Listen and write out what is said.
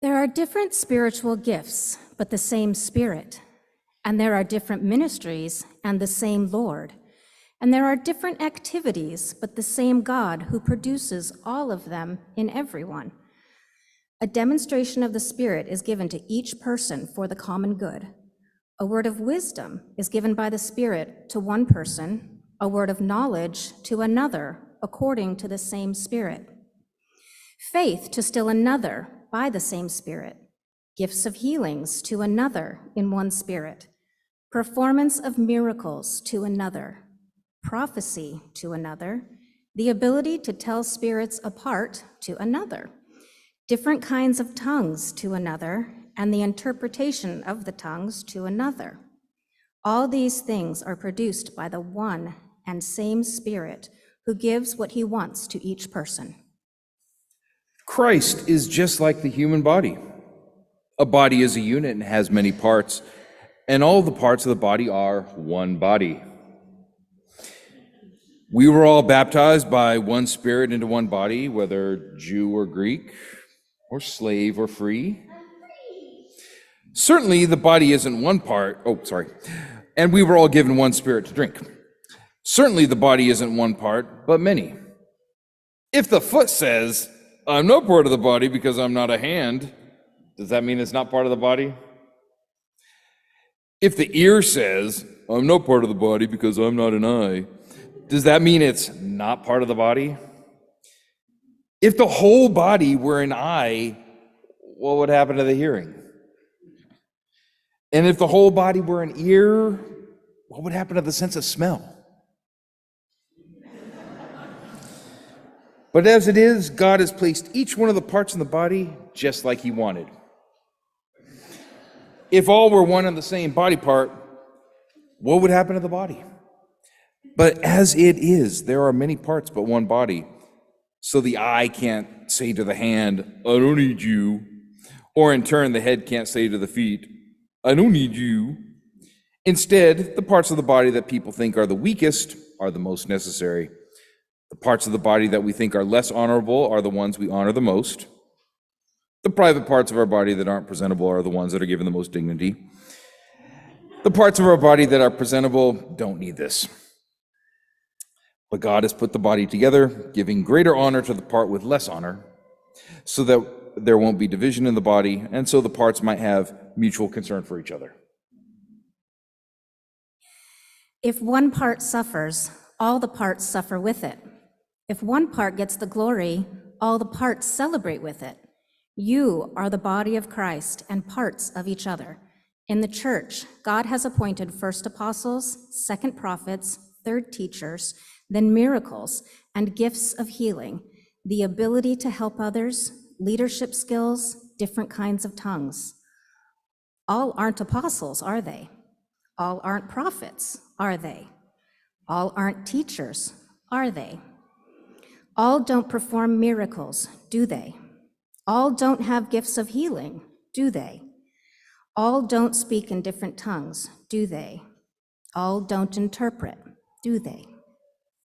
There are different spiritual gifts, but the same Spirit. And there are different ministries and the same Lord. And there are different activities, but the same God who produces all of them in everyone. A demonstration of the Spirit is given to each person for the common good. A word of wisdom is given by the Spirit to one person, a word of knowledge to another, according to the same Spirit. Faith to still another by the same Spirit. Gifts of healings to another in one Spirit. Performance of miracles to another. Prophecy to another. The ability to tell spirits apart to another. Different kinds of tongues to another, and the interpretation of the tongues to another. All these things are produced by the one and same Spirit, who gives what he wants to each person. Christ is just like the human body. A body is a unit and has many parts, and all the parts of the body are one body. We were all baptized by one Spirit into one body, whether Jew or Greek, or slave or free. Certainly the body isn't one part, and we were all given one Spirit to drink. Certainly the body isn't one part, but many. If the foot says, I'm not part of the body because I'm not a hand, does that mean it's not part of the body? If the ear says, I'm not part of the body because I'm not an eye, does that mean it's not part of the body? If the whole body were an eye, what would happen to the hearing? And if the whole body were an ear, what would happen to the sense of smell? But as it is, God has placed each one of the parts in the body just like he wanted. If all were one and the same body part, what would happen to the body? But as it is, there are many parts but one body. So the eye can't say to the hand, I don't need you. Or in turn, the head can't say to the feet, I don't need you. Instead, the parts of the body that people think are the weakest are the most necessary. The parts of the body that we think are less honorable are the ones we honor the most. The private parts of our body that aren't presentable are the ones that are given the most dignity. The parts of our body that are presentable don't need this. But God has put the body together, giving greater honor to the part with less honor, so that there won't be division in the body, and so the parts might have mutual concern for each other. If one part suffers, all the parts suffer with it. If one part gets the glory, all the parts celebrate with it. You are the body of Christ and parts of each other. In the church, God has appointed first apostles, second prophets, third teachers, then miracles and gifts of healing, the ability to help others, leadership skills, different kinds of tongues. All aren't apostles, are they? All aren't prophets, are they? All aren't teachers, are they? All don't perform miracles, do they? All don't have gifts of healing, do they? All don't speak in different tongues, do they? All don't interpret, do they?